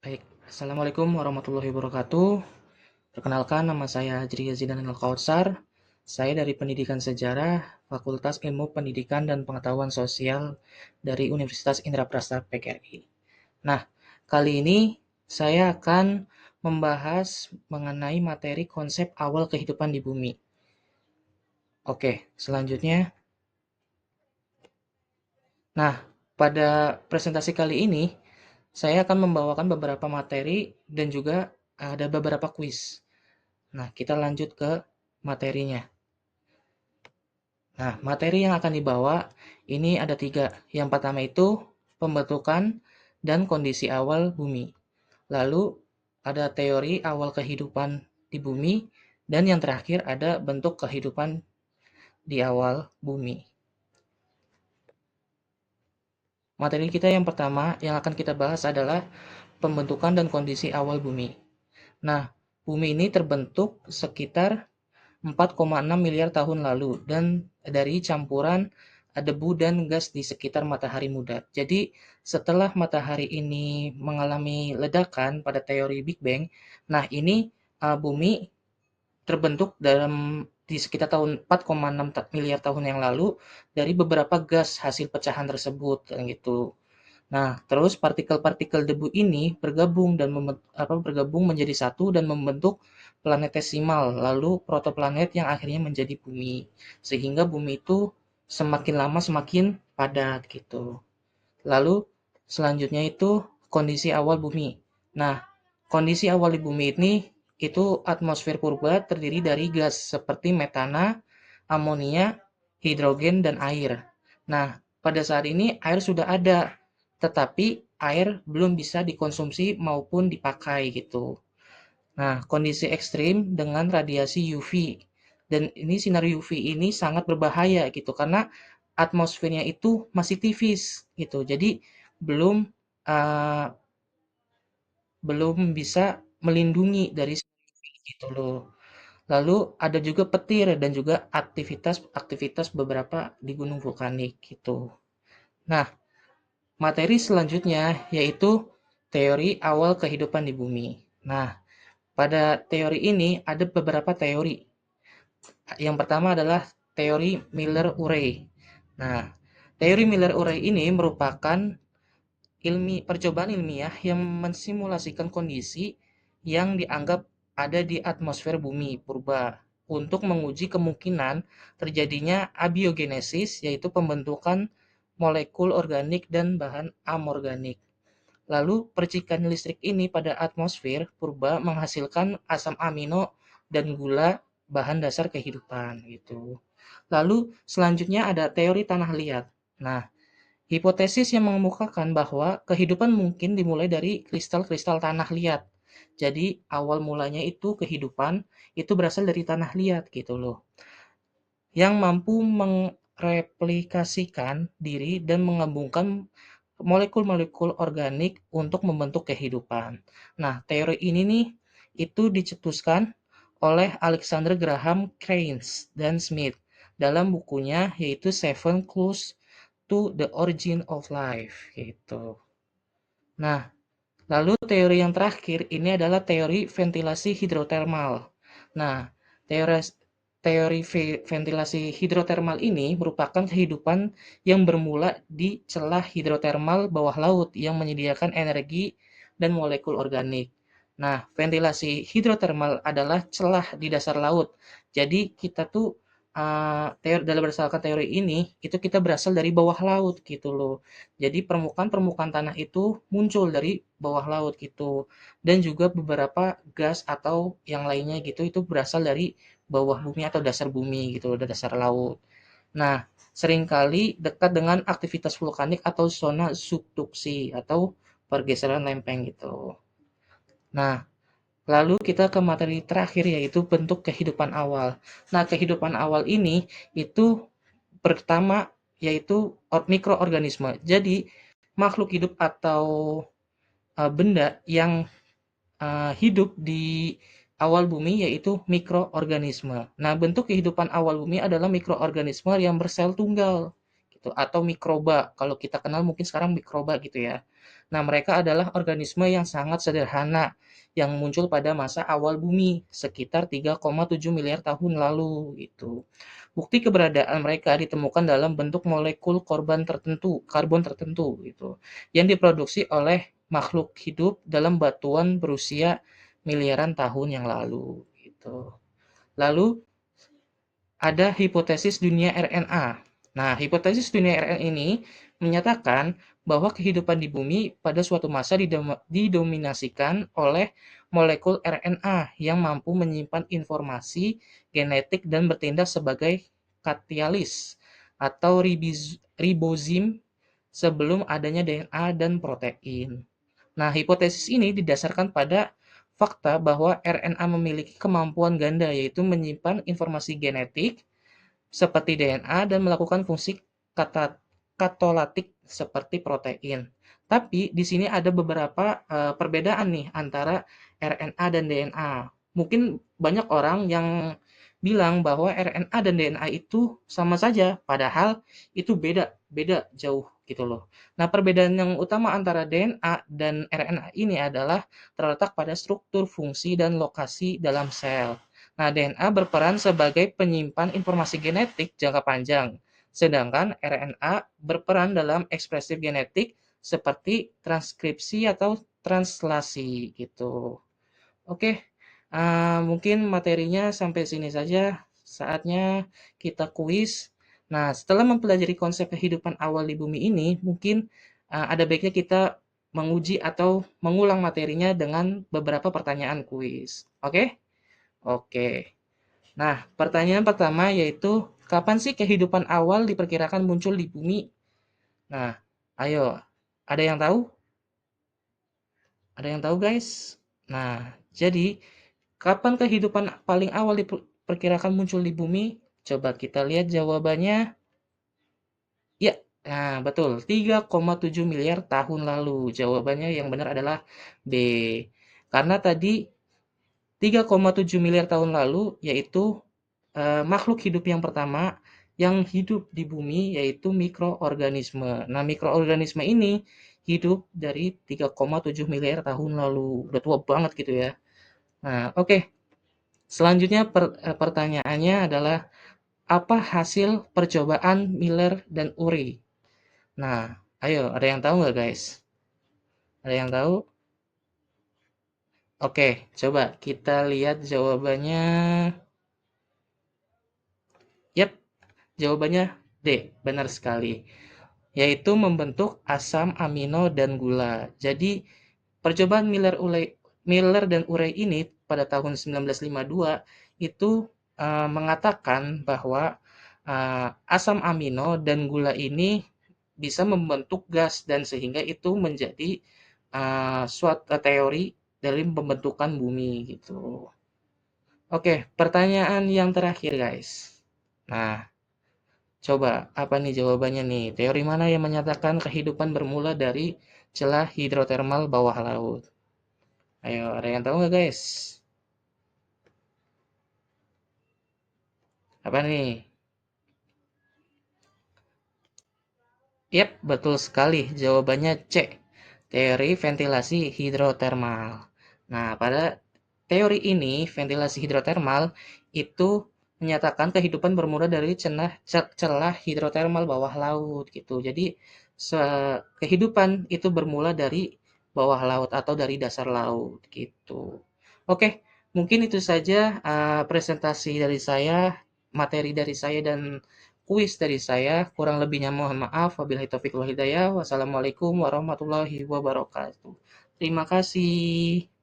Baik, Assalamualaikum warahmatullahi wabarakatuh. Perkenalkan, nama saya Ajri Yazidan Al-Kautsar. Saya dari Pendidikan Sejarah, Fakultas Ilmu Pendidikan dan Pengetahuan Sosial dari Universitas Indraprasta PGRI. Nah, kali ini saya akan membahas mengenai materi konsep awal kehidupan di bumi. Oke, selanjutnya. Nah, pada presentasi kali ini, saya akan membawakan beberapa materi dan juga ada beberapa kuis. Nah, kita lanjut ke materinya. Nah, materi yang akan dibawa ini ada tiga. Yang pertama itu pembentukan dan kondisi awal bumi. Lalu ada teori awal kehidupan di bumi. Dan yang terakhir ada bentuk kehidupan di awal bumi. Materi kita yang pertama yang akan kita bahas adalah pembentukan dan kondisi awal bumi. Nah, bumi ini terbentuk sekitar 4,6 miliar tahun lalu dan dari campuran debu dan gas di sekitar matahari muda. Jadi, setelah matahari ini mengalami ledakan pada teori Big Bang, nah ini bumi terbentuk di sekitar tahun 4,6 miliar tahun yang lalu dari beberapa gas hasil pecahan tersebut gitu. Nah, terus partikel-partikel debu ini bergabung menjadi satu dan membentuk planetesimal, lalu protoplanet yang akhirnya menjadi bumi. Sehingga bumi itu semakin lama semakin padat gitu. Lalu selanjutnya itu kondisi awal bumi. Nah, kondisi awal di bumi ini itu atmosfer purba terdiri dari gas seperti metana, amonia, hidrogen, dan air. Nah, pada saat ini air sudah ada, tetapi air belum bisa dikonsumsi maupun dipakai gitu. Nah, kondisi ekstrim dengan radiasi UV. Dan ini sinar UV ini sangat berbahaya gitu karena atmosfernya itu masih tipis gitu. Jadi belum uh, belum bisa melindungi dari sinar UV gitu loh. Lalu ada juga petir dan juga aktivitas beberapa di gunung vulkanik gitu. Nah, materi selanjutnya yaitu teori awal kehidupan di bumi. Nah, pada teori ini ada beberapa teori. Yang pertama adalah teori Miller-Urey. Nah, teori Miller-Urey ini merupakan percobaan ilmiah yang mensimulasikan kondisi yang dianggap ada di atmosfer bumi purba untuk menguji kemungkinan terjadinya abiogenesis, yaitu pembentukan molekul organik dan bahan anorganik. Lalu percikan listrik ini pada atmosfer purba menghasilkan asam amino dan gula, bahan dasar kehidupan gitu. Lalu selanjutnya ada teori tanah liat. Nah, hipotesis yang mengemukakan bahwa kehidupan mungkin dimulai dari kristal-kristal tanah liat. Jadi awal mulanya itu kehidupan itu berasal dari tanah liat gitu loh. Yang mampu mereplikasikan diri dan mengembangkan molekul-molekul organik untuk membentuk kehidupan. Nah, teori ini nih itu dicetuskan oleh Alexander Graham Cranes dan Smith dalam bukunya yaitu Seven Clues to the Origin of Life gitu. Nah, lalu teori yang terakhir ini adalah teori ventilasi hidrotermal. Nah, teori teori ventilasi hidrotermal ini merupakan kehidupan yang bermula di celah hidrotermal bawah laut yang menyediakan energi dan molekul organik. Nah, ventilasi hidrotermal adalah celah di dasar laut. Jadi kita tuh dalam berdasarkan teori ini itu kita berasal dari bawah laut gitu loh. Jadi permukaan-permukaan tanah itu muncul dari bawah laut gitu. Dan juga beberapa gas atau yang lainnya gitu itu berasal dari bawah bumi atau dasar bumi gitu, dasar laut. Nah, seringkali dekat dengan aktivitas vulkanik atau zona subduksi atau pergeseran lempeng gitu. Nah, lalu kita ke materi terakhir yaitu bentuk kehidupan awal. Nah, kehidupan awal ini itu pertama yaitu mikroorganisme. Jadi, makhluk hidup atau benda yang hidup di awal bumi yaitu mikroorganisme. Nah, bentuk kehidupan awal bumi adalah mikroorganisme yang bersel tunggal gitu atau mikroba. Kalau kita kenal mungkin sekarang mikroba gitu ya. Nah, mereka adalah organisme yang sangat sederhana yang muncul pada masa awal bumi sekitar 3,7 miliar tahun lalu gitu. Bukti keberadaan mereka ditemukan dalam bentuk molekul karbon tertentu gitu, yang diproduksi oleh makhluk hidup dalam batuan berusia miliaran tahun yang lalu gitu. Lalu ada hipotesis dunia RNA. Nah, hipotesis dunia RNA ini menyatakan bahwa kehidupan di bumi pada suatu masa didominasikan oleh molekul RNA yang mampu menyimpan informasi genetik dan bertindak sebagai katalis atau ribozim sebelum adanya DNA dan protein. Nah, hipotesis ini didasarkan pada fakta bahwa RNA memiliki kemampuan ganda, yaitu menyimpan informasi genetik seperti DNA dan melakukan fungsi katolatik seperti protein. Tapi di sini ada beberapa perbedaan nih antara RNA dan DNA. Mungkin banyak orang yang bilang bahwa RNA dan DNA itu sama saja, padahal itu beda, beda jauh gitu loh. Nah, perbedaan yang utama antara DNA dan RNA ini adalah terletak pada struktur, fungsi, dan lokasi dalam sel. Nah, DNA berperan sebagai penyimpan informasi genetik jangka panjang, sedangkan RNA berperan dalam ekspresi genetik seperti transkripsi atau translasi gitu. Oke, mungkin materinya sampai sini saja. Saatnya kita kuis. Nah, setelah mempelajari konsep kehidupan awal di bumi ini, mungkin ada baiknya kita menguji atau mengulang materinya dengan beberapa pertanyaan kuis. Oke? Oke. Nah, pertanyaan pertama yaitu, kapan sih kehidupan awal diperkirakan muncul di bumi? Nah, ayo, ada yang tahu? Ada yang tahu, guys? Nah, jadi kapan kehidupan paling awal diperkirakan muncul di bumi? Coba kita lihat jawabannya. Ya, nah betul, 3,7 miliar tahun lalu. Jawabannya yang benar adalah B. Karena tadi 3,7 miliar tahun lalu yaitu makhluk hidup yang pertama yang hidup di bumi yaitu mikroorganisme. Nah, mikroorganisme ini hidup dari 3,7 miliar tahun lalu. Udah tua banget gitu ya. Nah, oke. Selanjutnya pertanyaannya adalah apa hasil percobaan Miller dan Urey? Nah, ayo ada yang tahu nggak guys? Ada yang tahu? Oke, coba kita lihat jawabannya. Yap, jawabannya D, benar sekali. Yaitu membentuk asam amino dan gula. Jadi, percobaan Miller dan Urey ini pada tahun 1952 itu mengatakan bahwa asam amino dan gula ini bisa membentuk gas dan sehingga itu menjadi suatu teori dari pembentukan bumi gitu. Oke, pertanyaan yang terakhir guys. Nah, coba apa nih jawabannya nih? Teori mana yang menyatakan kehidupan bermula dari celah hidrotermal bawah laut? Ayo, ada yang tahu nggak guys? Apa nih? Yap, betul sekali. Jawabannya C. Teori ventilasi hidrotermal. Nah, pada teori ini, ventilasi hidrotermal itu menyatakan kehidupan bermula dari celah hidrotermal bawah laut gitu. Jadi, kehidupan itu bermula dari bawah laut atau dari dasar laut gitu. Oke, mungkin itu saja presentasi dari saya, materi dari saya dan kuis dari saya. Kurang lebihnya mohon maaf. Wabillahi taufiq wal hidayah. Wassalamualaikum warahmatullahi wabarakatuh. Terima kasih.